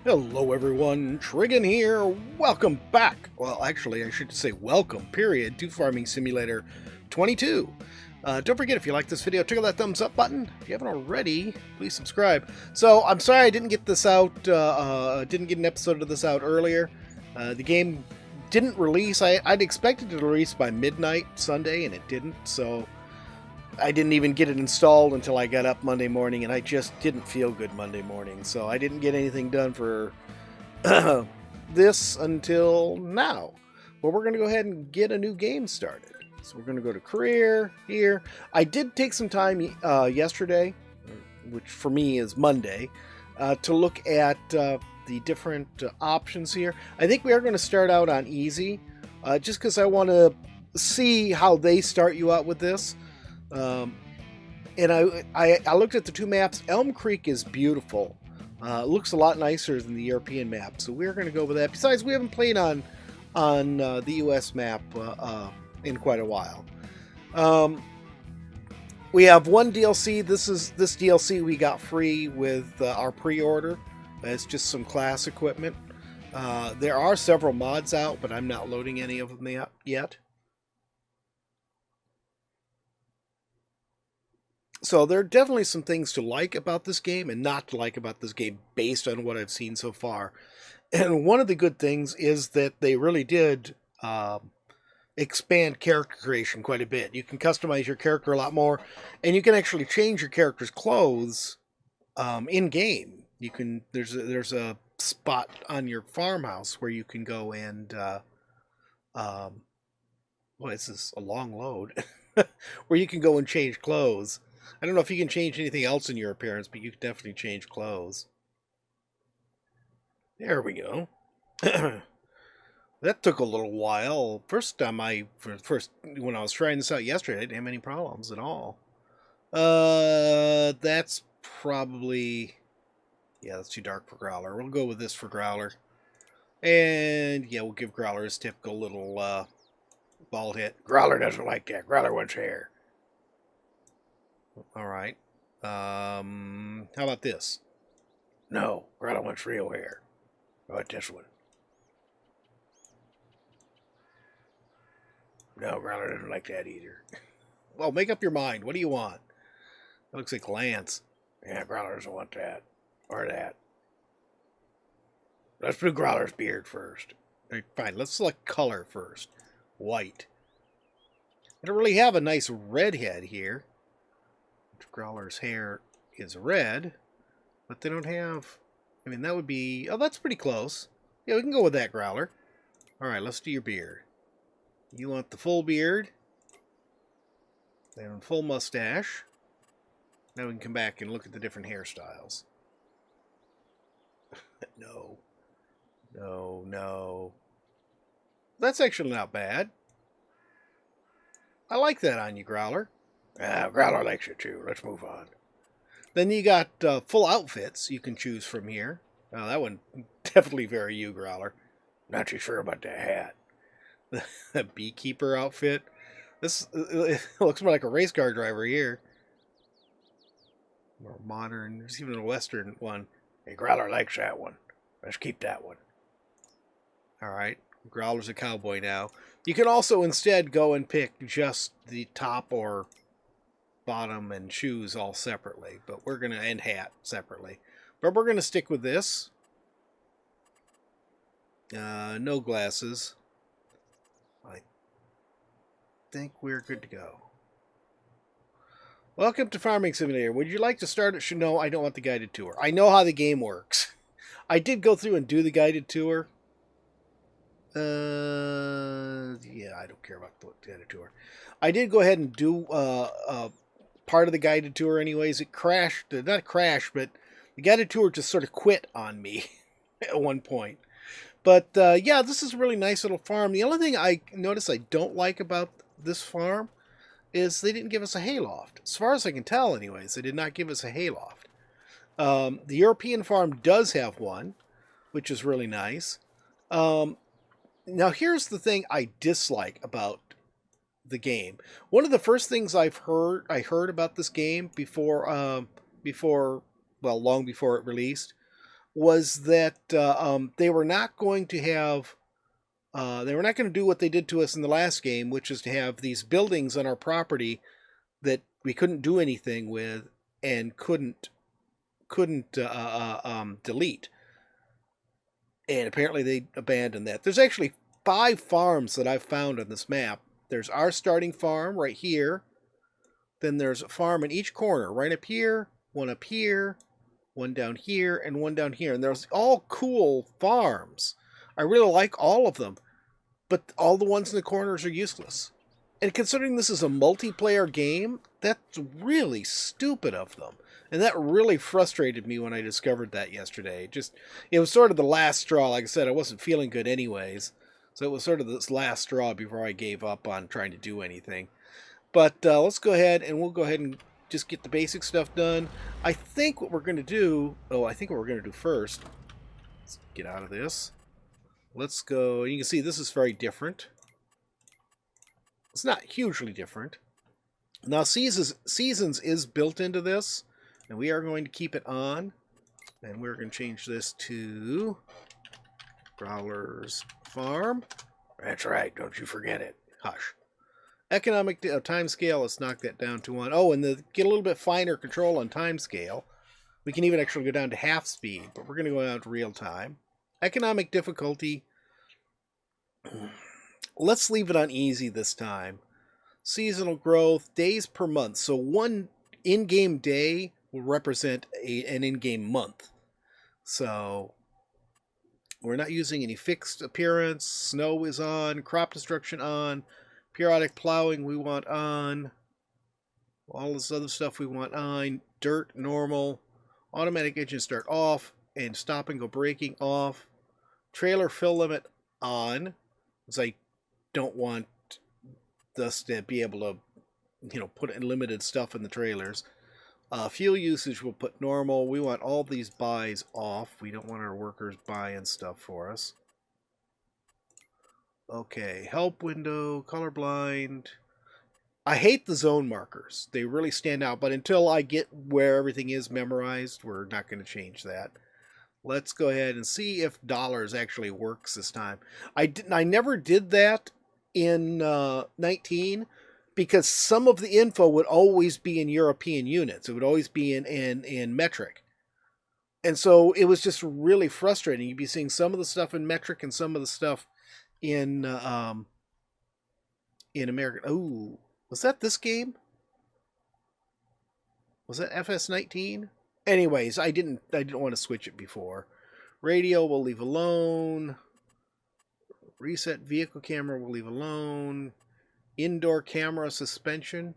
Hello everyone, Trigan here. Welcome back. Well, actually, I should say welcome, period, to Farming Simulator 22. Don't forget, if you like this video, check out that thumbs up button. If you haven't already, please subscribe. So, I'm sorry I didn't get this out, didn't get an episode of this out earlier. The game didn't release. I'd expected it to release by midnight Sunday, and it didn't, so I didn't even get it installed until I got up Monday morning, and I just didn't feel good Monday morning, so I didn't get anything done for this until now. But we're going to go ahead and get a new game started. So we're going to go to Career here. I did take some time yesterday, which for me is Monday, to look at the different options here. I think we are going to start out on easy, just because I want to see how they start you out with this. And I looked at the two maps. Elm Creek is beautiful. Looks a lot nicer than the European map, so we're going to go with that. Besides, we haven't played on the US map in quite a while. We have one DLC. This DLC we got free with our pre-order. It's just some class equipment. There are several mods out, but I'm not loading any of them yet. So there are definitely some things to like about this game and not to like about this game based on what I've seen so far. And one of the good things is that they really did expand character creation quite a bit. You can customize your character a lot more, and you can actually change your character's clothes in game. You can there's a spot on your farmhouse where you can go and boy, this is a long load. Where you can go and change clothes. I don't know if you can change anything else in your appearance, but you can definitely change clothes. There we go. That took a little while. When I was trying this out yesterday, I didn't have any problems at all. That's probably... yeah, that's too dark for Growler. We'll go with this for Growler. And, yeah, we'll give Growler his typical little bald hit. Growler doesn't like that. Growler wants hair. Alright. How about this? No, Growler wants real hair. How about this one? No, Growler doesn't like that either. Well, make up your mind. What do you want? That looks like Lance. Yeah, Growler doesn't want that. Or that. Let's do Growler's beard first. Right, fine, let's select color first. White. I don't really have a nice red head here. Growler's hair is red, but they don't have... I mean, that would be... oh, that's pretty close. Yeah, we can go with that, Growler. Alright, let's do your beard. You want the full beard. Then full mustache. Now we can come back and look at the different hairstyles. No. No, no. That's actually not bad. I like that on you, Growler. Growler likes it too. Let's move on. Then you got full outfits you can choose from here. Oh, that one definitely very you, Growler. Not too sure about that hat. The beekeeper outfit. This it looks more like a race car driver here. More modern. There's even a western one. Hey, Growler likes that one. Let's keep that one. Alright. Growler's a cowboy now. You can also instead go and pick just the top or bottom and shoes all separately, but we're gonna and hat separately. But we're gonna stick with this. No glasses. I think we're good to go. Welcome to Farming Simulator. Would you like to start it? No, I don't want the guided tour. I know how the game works. I did go through and do the guided tour. Yeah, I don't care about the guided tour. I did go ahead and do part of the guided tour anyways. It crashed, not crashed, but the guided tour just sort of quit on me at one point. But yeah, this is a really nice little farm. The only thing I notice I don't like about this farm is they didn't give us a hayloft. As far as I can tell anyways, they did not give us a hayloft. The European farm does have one, which is really nice. Now here's the thing I dislike about the game. One of the first things I heard about this game before, long before it released, was that they were not going to have they were not going to do what they did to us in the last game, which is to have these buildings on our property that we couldn't do anything with and couldn't delete. And apparently they abandoned that. There's actually 5 farms that I've found on this map. There's our starting farm right here. Then there's a farm in each corner, right up here, one down here, and one down here. And there's all cool farms. I really like all of them. But all the ones in the corners are useless. And considering this is a multiplayer game, that's really stupid of them. And that really frustrated me when I discovered that yesterday. It was sort of the last straw. Like I said, I wasn't feeling good anyways. So it was sort of this last straw before I gave up on trying to do anything. But let's go ahead and just get the basic stuff done. I think what we're going to do... Oh, I think what we're going to do first... Let's get out of this. Let's go... You can see this is very different. It's not hugely different. Now, Seasons is built into this, and we are going to keep it on. And we're going to change this to Growler's Farm. That's right, don't you forget it. Hush. Economic time scale, let's knock that down to 1. Oh, and get a little bit finer control on time scale. We can even actually go down to half speed, but we're going to go down to real time. Economic difficulty, let's leave it on easy this time. Seasonal growth, days per month. So one in-game day will represent an in-game month. So we're not using any fixed appearance. Snow is on. Crop destruction on. Periodic plowing we want on. All this other stuff we want on. Dirt, normal. Automatic engine start off. And stop and go braking off. Trailer fill limit on. Because I don't want us to be able to, put unlimited stuff in the trailers. Fuel usage we'll put normal. We want all these buys off. We don't want our workers buying stuff for us. Okay, help window, colorblind. I hate the zone markers. They really stand out, but until I get where everything is memorized, we're not going to change that. Let's go ahead and see if dollars actually works this time. I never did that in 19 because some of the info would always be in European units. It would always be in metric. And so it was just really frustrating. You'd be seeing some of the stuff in metric and some of the stuff in American. Oh, was that this game? Was that FS19? Anyways, I didn't want to switch it before. Radio we'll leave alone. Reset vehicle camera we'll leave alone. Indoor camera suspension.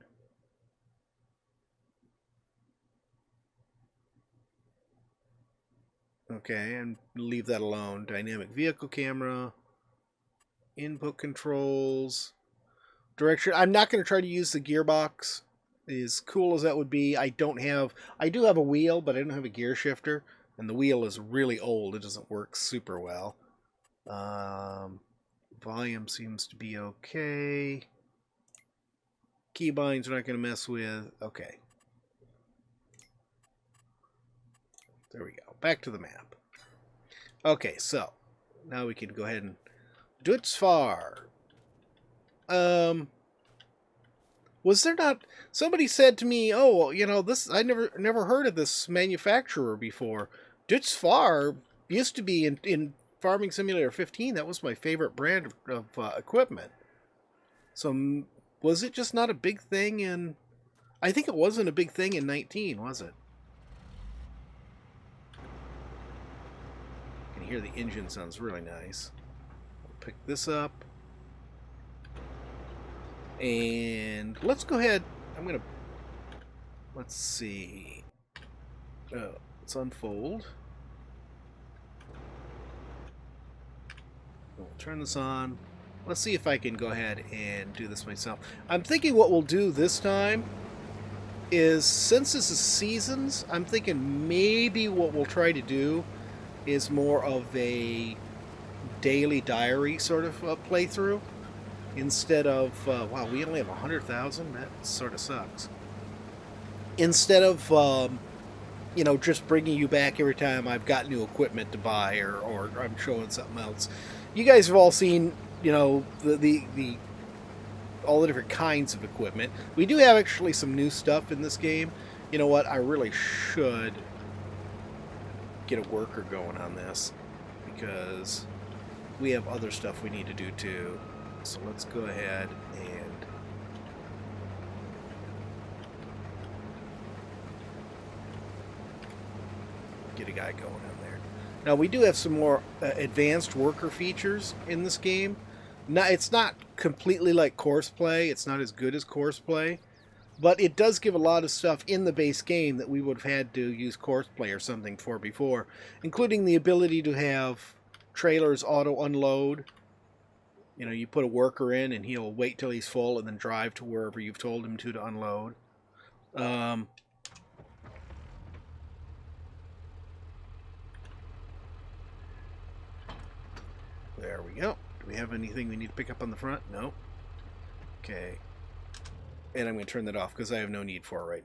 Okay, and leave that alone. Dynamic vehicle camera. Input controls. Direction. I'm not going to try to use the gearbox. As cool as that would be, I do have a wheel, but I don't have a gear shifter. And the wheel is really old. It doesn't work super well. Volume seems to be okay. Keybinds we're not going to mess with. Okay. There we go. Back to the map. Okay, so now we can go ahead and Dutzfar. Was there not... Somebody said to me, oh, this... I never heard of this manufacturer before. Dutzfar used to be in Farming Simulator 15. That was my favorite brand of equipment. So, was it just not a big thing in... I think it wasn't a big thing in 19, was it? You can hear the engine sounds really nice. I'll pick this up. And let's go ahead. Let's see. Let's unfold. We'll turn this on. Let's see if I can go ahead and do this myself. I'm thinking what we'll do this time is, since this is Seasons, I'm thinking maybe what we'll try to do is more of a daily diary sort of playthrough. Instead of, wow, we only have 100,000? That sort of sucks. Instead of you know, just bringing you back every time I've got new equipment to buy or I'm showing something else. You guys have all seen, you know, the all the different kinds of equipment. We do have actually some new stuff in this game. You know what? I really should get a worker going on this because we have other stuff we need to do too. So let's go ahead and get a guy going on there. Now we do have some more advanced worker features in this game. Now, it's not completely like course play. It's not as good as course play. But it does give a lot of stuff in the base game that we would have had to use course play or something for before. Including the ability to have trailers auto unload. You know, you put a worker in and he'll wait till he's full and then drive to wherever you've told him to unload. There we go. Do we have anything we need to pick up on the front? No. Okay. And I'm going to turn that off because I have no need for it right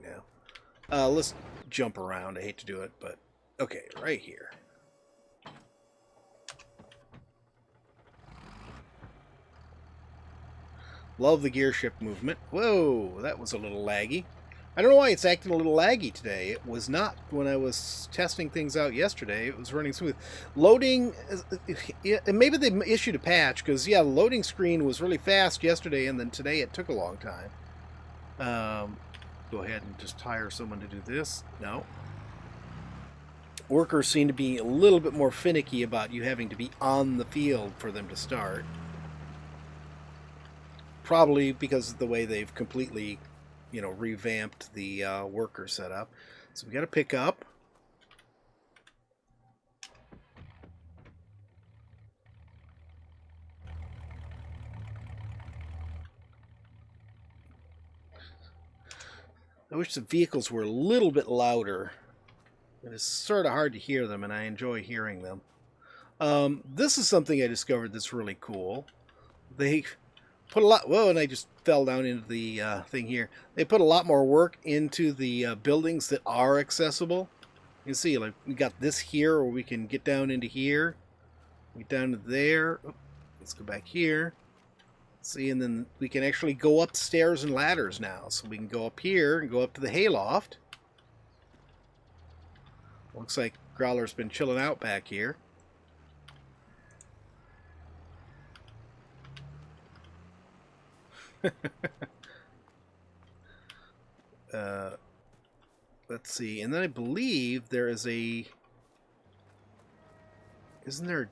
now. Let's jump around. I hate to do it, but okay, right here. Love the gear shift movement. Whoa, that was a little laggy. I don't know why it's acting a little laggy today. It was not when I was testing things out yesterday. It was running smooth. Loading, and maybe they issued a patch, because, yeah, the loading screen was really fast yesterday, and then today it took a long time. Go ahead and just hire someone to do this. No. Workers seem to be a little bit more finicky about you having to be on the field for them to start. Probably because of the way they've completely, you know, revamped the worker setup. So we got to pick up. I wish the vehicles were a little bit louder. It's sort of hard to hear them, and I enjoy hearing them. This is something I discovered that's really cool. They put a lot... Whoa, and I just fell down into the thing here. They put a lot more work into the buildings that are accessible. You can see, like, we got this here, where we can get down into here. Get down to there. Oh, let's go back here. See, and then we can actually go up stairs and ladders now. So we can go up here and go up to the hayloft. Looks like Growler's been chilling out back here. Let's see. And then I believe there is a... Isn't there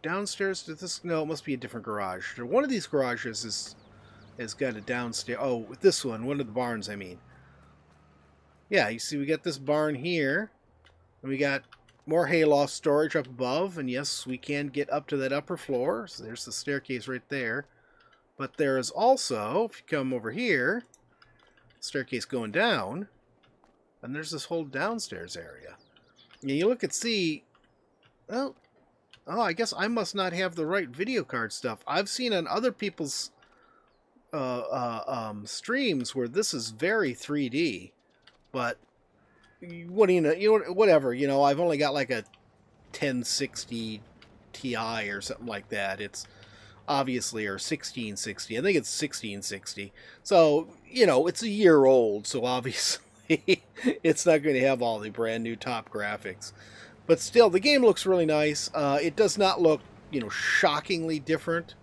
downstairs to this? No, it must be a different garage. One of these garages has got a downstairs. Oh, this one of the barns, I mean. Yeah, you see we got this barn here. And we got more hayloft storage up above. And yes, we can get up to that upper floor. So there's the staircase right there. But there is also, if you come over here, staircase going down. And there's this whole downstairs area. And you look and see... Oh, I guess I must not have the right video card stuff. I've seen on other people's streams where this is very 3D, but what do you know? Whatever. You know, I've only got like a 1060 Ti or something like that. It's obviously, or 1660. I think it's 1660. So you know, it's a year old. So obviously, it's not going to have all the brand new top graphics. But still, the game looks really nice. It does not look, you know, shockingly different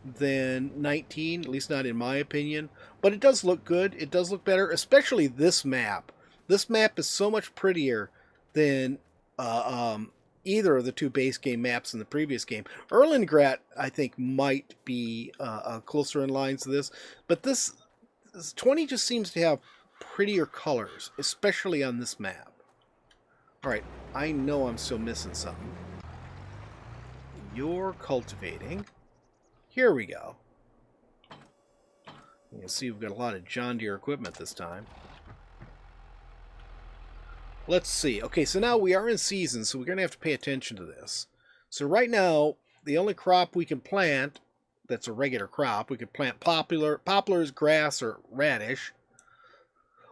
than 19, at least not in my opinion. But it does look good. It does look better, especially this map. This map is so much prettier than either of the two base game maps in the previous game. Erlengrat, I think, might be closer in lines to this. But this 20 just seems to have prettier colors, especially on this map. Alright, I know I'm still missing something. You're cultivating. Here we go. You can see we've got a lot of John Deere equipment this time. Let's see. Okay, so now we are in season, so we're going to have to pay attention to this. So right now, the only crop we can plant that's a regular crop, we can plant poplars, grass, or radish,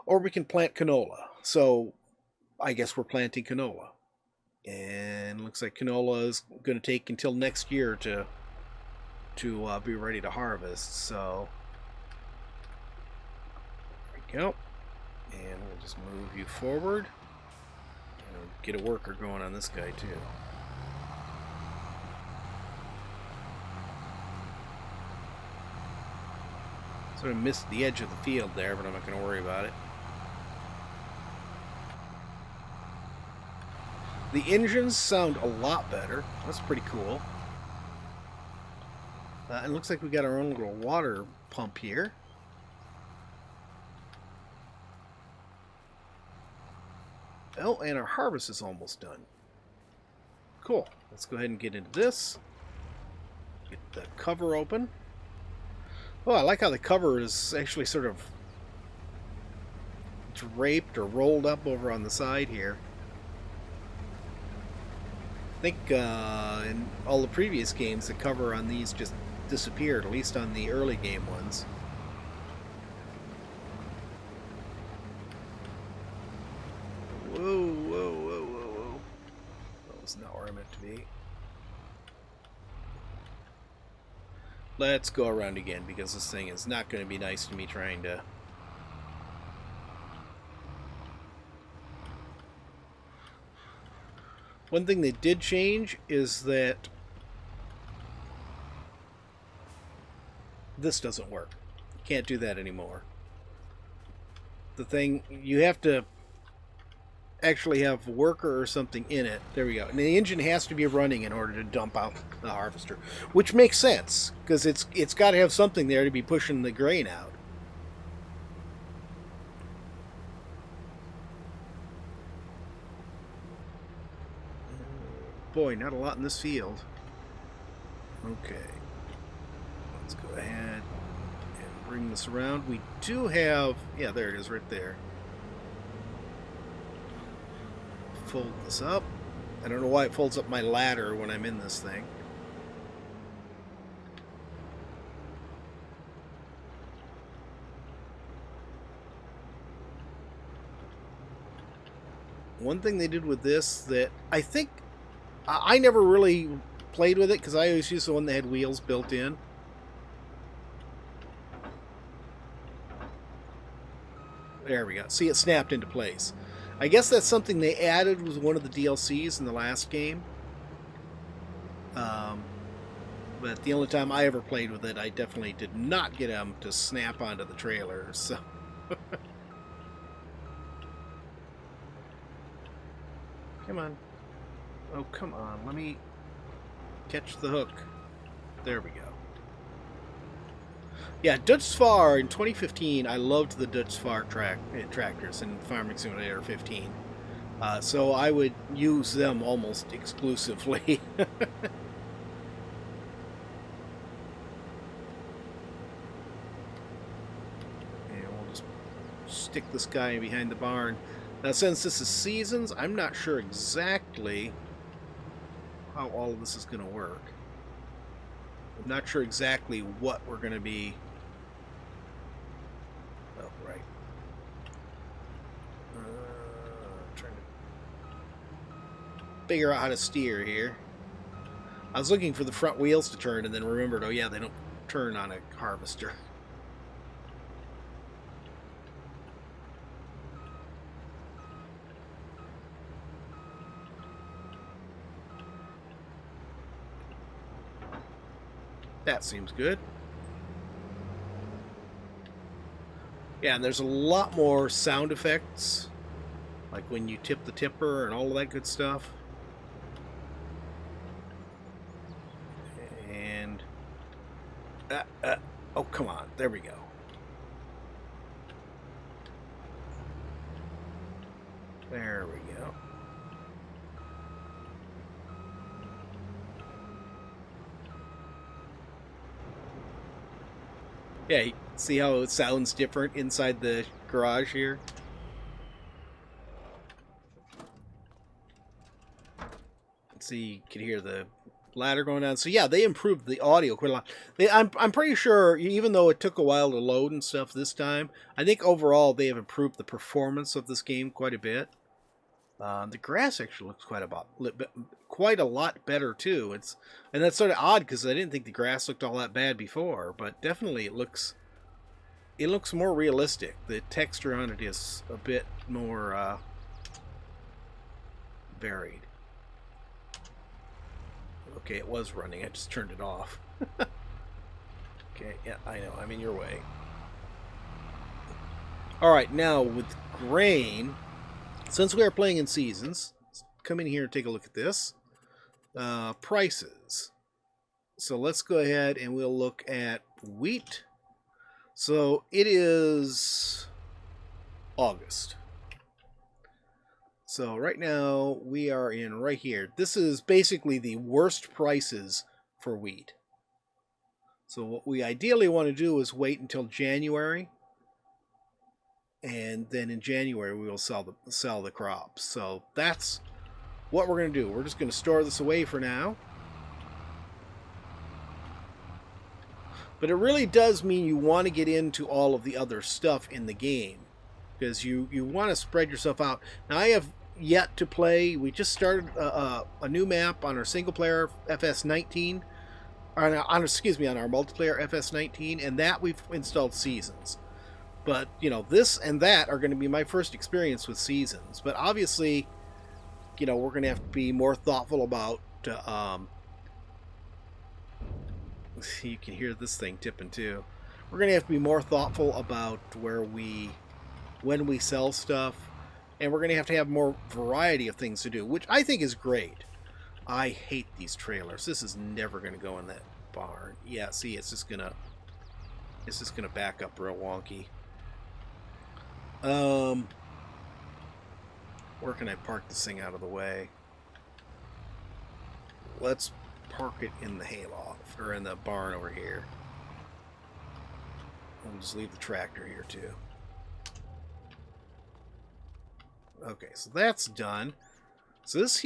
or we can plant canola. So I guess we're planting canola. And looks like canola is going to take until next year to be ready to harvest. So there we go. And we'll just move you forward. And get a worker going on this guy too. Sort of missed the edge of the field there, but I'm not going to worry about it. The engines sound a lot better. That's pretty cool. And it looks like we got our own little water pump here. Oh, and our harvest is almost done. Cool. Let's go ahead and get into this. Get the cover open. Oh, I like how the cover is actually sort of draped or rolled up over on the side here. I think in all the previous games, the cover on these just disappeared, at least on the early game ones. Whoa, whoa, whoa, whoa, whoa. That was not where I meant to be. Let's go around again, because this thing is not going to be nice to me trying to... One thing they did change is that this doesn't work. You can't do that anymore. The thing, you have to actually have a worker or something in it. There we go. And the engine has to be running in order to dump out the harvester, which makes sense, because it's got to have something there to be pushing the grain out. Boy, not a lot in this field. Okay. Let's go ahead and bring this around. We do have... Yeah, there it is right there. Fold this up. I don't know why it folds up my ladder when I'm in this thing. One thing they did with this that I think... I never really played with it because I always used the one that had wheels built in. There we go. See, it snapped into place. I guess that's something they added with one of the DLCs in the last game. But the only time I ever played with it, I definitely did not get them to snap onto the trailer. So. Come on. Oh, come on. Let me catch the hook. There we go. Yeah, Dutch Svar in 2015, I loved the Dutch Svar tractors in Farming Simulator 15. So I would use them almost exclusively. And we'll just stick this guy behind the barn. Now, since this is seasons, I'm not sure exactly how all of this is going to work. I'm not sure exactly what we're going to be... Oh, right. Trying to figure out how to steer here. I was looking for the front wheels to turn and then remembered, oh yeah, they don't turn on a harvester. That seems good. Yeah, and there's a lot more sound effects, like when you tip the tipper and all of that good stuff. And oh, come on, there we go. There we go. Yeah, see how it sounds different inside the garage here? See, you can hear the ladder going down. So yeah, they improved the audio quite a lot. I'm pretty sure, even though it took a while to load and stuff this time, I think overall they have improved the performance of this game quite a bit. The grass actually looks quite a lot better too. And that's sort of odd because I didn't think the grass looked all that bad before, but definitely it looks more realistic. The texture on it is a bit more varied. Okay, it was running. I just turned it off. Okay, yeah, I know. I'm in your way. Alright, now with grain, since we are playing in seasons, let's come in here and take a look at this. Prices. So let's go ahead and we'll look at wheat. So it is August. So right now we are in right here. This is basically the worst prices for wheat. So what we ideally want to do is wait until January, and then in January we will sell the crops. So that's what we're going to do. We're just going to store this away for now. But it really does mean you want to get into all of the other stuff in the game, because you want to spread yourself out. Now I have yet to play. We just started a new map on our single player FS19, on our multiplayer FS19, and that we've installed seasons. But you know, this and that are going to be my first experience with seasons. But obviously, you know, we're going to have to be more thoughtful about. You can hear this thing tipping too. We're going to have to be more thoughtful about when we sell stuff. And we're going to have more variety of things to do, which I think is great. I hate these trailers. This is never going to go in that barn. Yeah, see, it's just gonna back up real wonky. Where can I park this thing out of the way? Let's park it in the hayloft, or in the barn over here. We'll just leave the tractor here too. Okay, so that's done. So is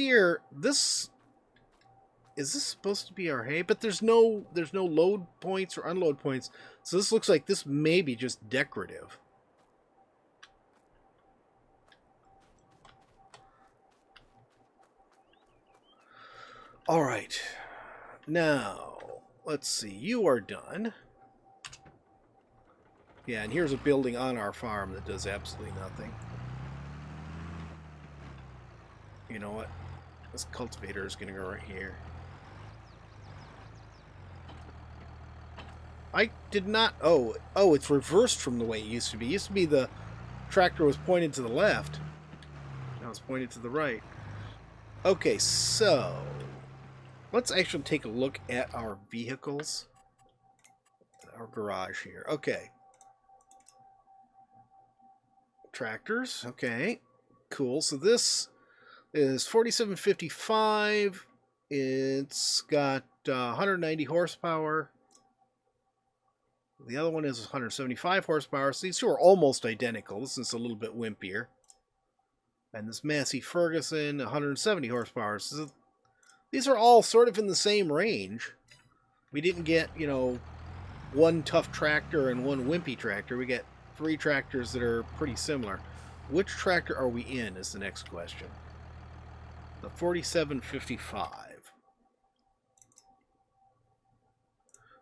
this supposed to be our hay? But there's no load points or unload points. So this looks like this may be just decorative. All right. Now, let's see. You are done. Yeah, and here's a building on our farm that does absolutely nothing. You know what? This cultivator is going to go right here. I did not... Oh, it's reversed from the way it used to be. It used to be the tractor was pointed to the left. Now it's pointed to the right. Okay, so... let's actually take a look at our vehicles. Our garage here. Okay. Tractors. Okay. Cool. So this is 4755. It's got 190 horsepower. The other one is 175 horsepower. So these two are almost identical. This is a little bit wimpier. And this Massey Ferguson, 170 horsepower. So these are all sort of in the same range. We didn't get, you know, one tough tractor and one wimpy tractor. We get 3 tractors that are pretty similar. Which tractor are we in is the next question. The 4755.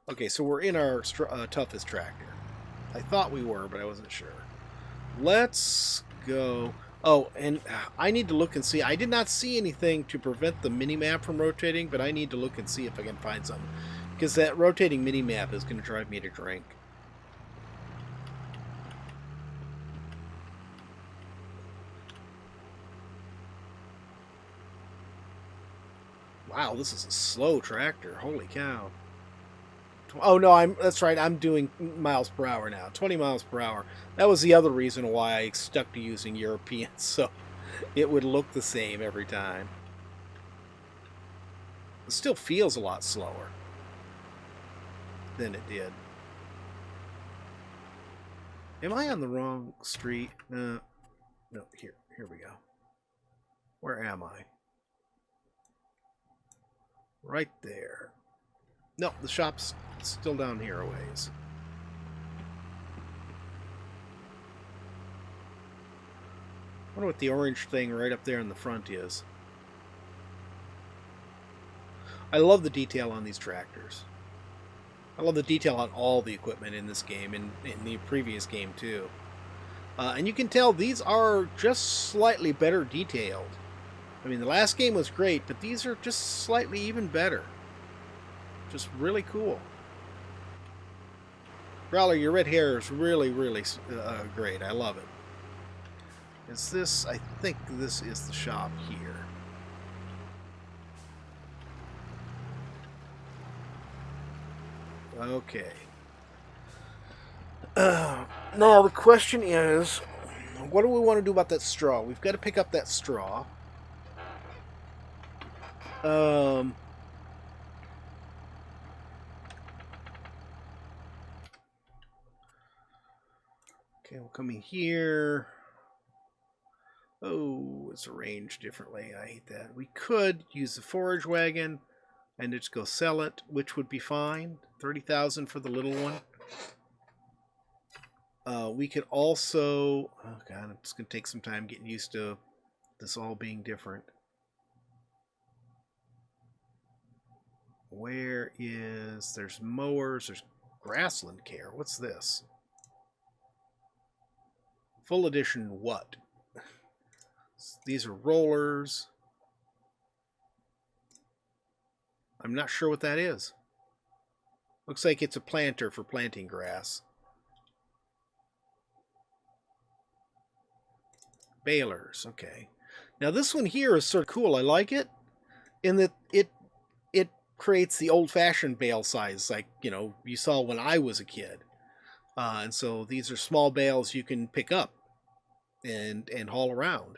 Okay, so we're in our toughest tractor. I thought we were, but I wasn't sure. Let's go... Oh, and I need to look and see. I did not see anything to prevent the mini-map from rotating, but I need to look and see if I can find something. Because that rotating mini-map is going to drive me to drink. Wow, this is a slow tractor. Holy cow. Oh no, that's right, I'm doing miles per hour now. 20 miles per hour. That was the other reason why I stuck to using Europeans, so it would look the same every time. It still feels a lot slower than it did. Am I on the wrong street? No, here we go. Where am I? Right there. No, the shop's still down here a ways. wonder what the orange thing right up there in the front is. I love the detail on these tractors. I love the detail on all the equipment in this game, and in the previous game too. And you can tell these are just slightly better detailed. I mean, the last game was great, but these are just slightly even better. Just really cool. Growler, your red hair is really, really great. I love it. Is this... I think this is the shop here. Okay. Now, the question is, what do we want to do about that straw? We've got to pick up that straw. Okay, we'll come in here. Oh, it's arranged differently. I hate that. We could use the forage wagon and just go sell it, which would be fine. 30,000 for the little one. We could also... Oh, God, it's going to take some time getting used to this all being different. Where is... There's mowers. There's grassland care. What's this? Full edition what? These are rollers. I'm not sure what that is. Looks like it's a planter for planting grass. Balers, okay. Now this one here is sort of cool. I like it in that it creates the old-fashioned bale size, like, you know, you saw when I was a kid. And so these are small bales you can pick up and haul around.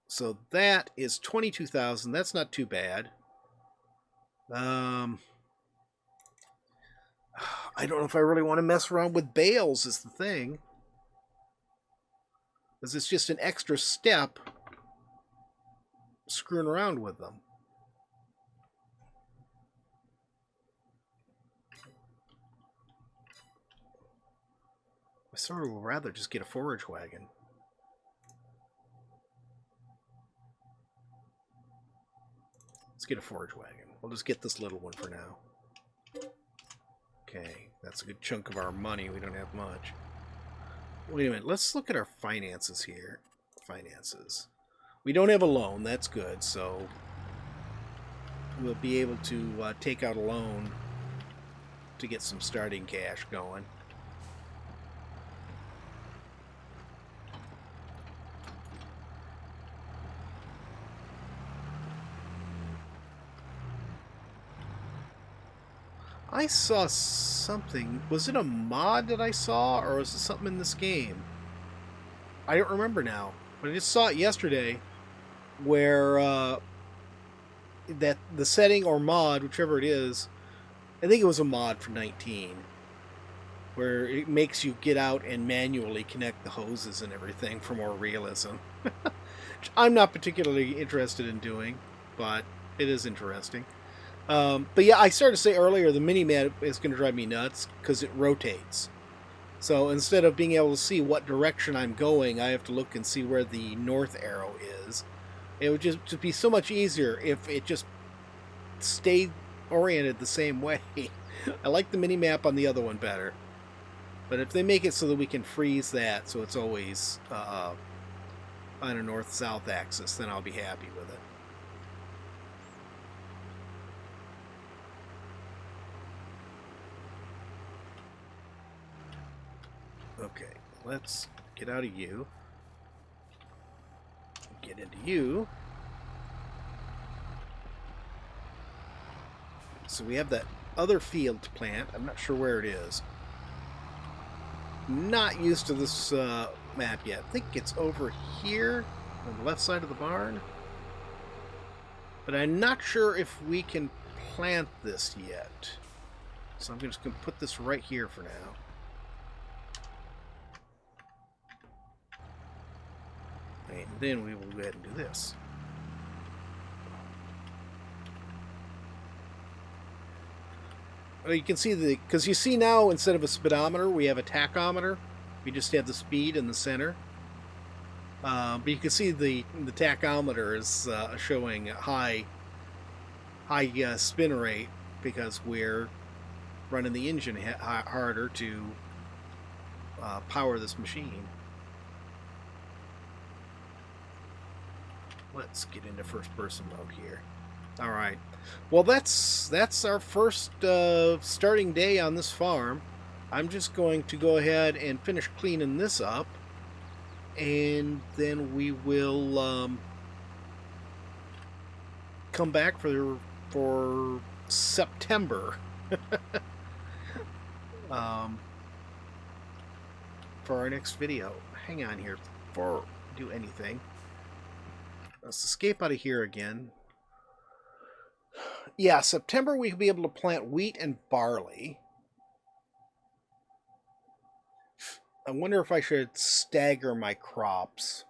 So that is 22,000. That's not too bad. I don't know if I really want to mess around with bales is the thing. Because it's just an extra step screwing around with them. I sort of would rather just get a forage wagon. Let's get a forage wagon. We'll just get this little one for now. Okay, that's a good chunk of our money. We don't have much. Wait a minute. Let's look at our finances here. Finances. We don't have a loan. That's good. So we'll be able to take out a loan to get some starting cash going. I saw something. Was it a mod that I saw, or was it something in this game? I don't remember now, but I just saw it yesterday, where that the setting or mod, whichever it is, I think it was a mod for 19, where it makes you get out and manually connect the hoses and everything for more realism. Which I'm not particularly interested in doing, but it is interesting. But yeah, I started to say earlier, the mini-map is going to drive me nuts because it rotates. So instead of being able to see what direction I'm going, I have to look and see where the north arrow is. It would just be so much easier if it just stayed oriented the same way. I like the mini-map on the other one better. But if they make it so that we can freeze that so it's always on a north-south axis, then I'll be happy with it. Okay, let's get out of you. Get into you. So we have that other field to plant. I'm not sure where it is. Not used to this map yet. I think it's over here on the left side of the barn. But I'm not sure if we can plant this yet. So I'm just going to put this right here for now. And then we will go ahead and do this. Well, you can see because you see now instead of a speedometer, we have a tachometer. We just have the speed in the center. But you can see the tachometer is showing high spin rate because we're running the engine harder to power this machine. Let's get into first person mode here. All right. Well, that's our first starting day on this farm. I'm just going to go ahead and finish cleaning this up, and then we will come back for September. For our next video. Hang on here before we do anything. Let's escape out of here again. Yeah, September we'll be able to plant wheat and barley. I wonder if I should stagger my crops.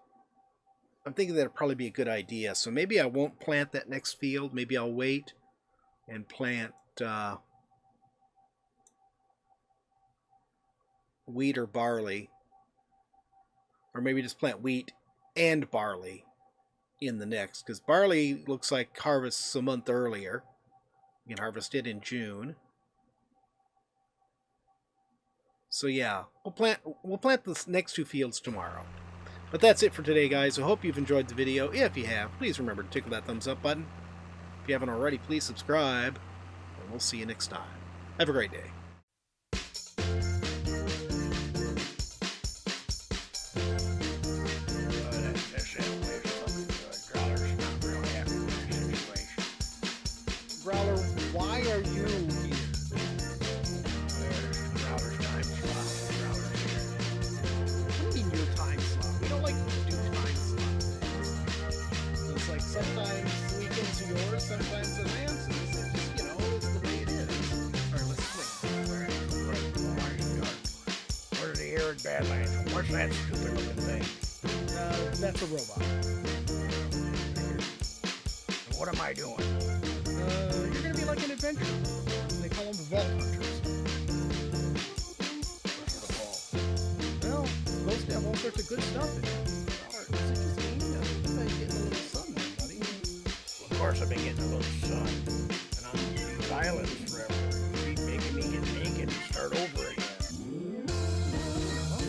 I'm thinking that'd probably be a good idea. So maybe I won't plant that next field. Maybe I'll wait and plant wheat or barley. Or maybe just plant wheat and barley in the next. Because barley looks like harvests a month earlier. You can harvest it in June. So yeah, we'll plant the next two fields tomorrow. But that's it for today, guys. I hope you've enjoyed the video. If you have, please remember to tickle that thumbs up button. If you haven't already, please subscribe. And we'll see you next time. Have a great day. Growler, why are you here? Growler's time slot. Growler's here. What do you mean your time slot? We don't like to do time slots. It's like sometimes weekends are yours, sometimes they're Lance's. It's just, it's the way it is. Alright, let's swing. Where are the arid Badlands? What's that stupid looking thing? That's a robot. What am I doing? You're gonna be like an adventurer. They call them vault hunters. What's the ball? Well, it's supposed to have all sorts of good stuff in it. Is it just me? You've been getting a little sun there, buddy. Well, of course I've been getting a little sun. And on these islands forever. You keep making me get naked and start over again. Well,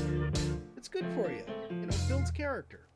it's good for you. It builds character.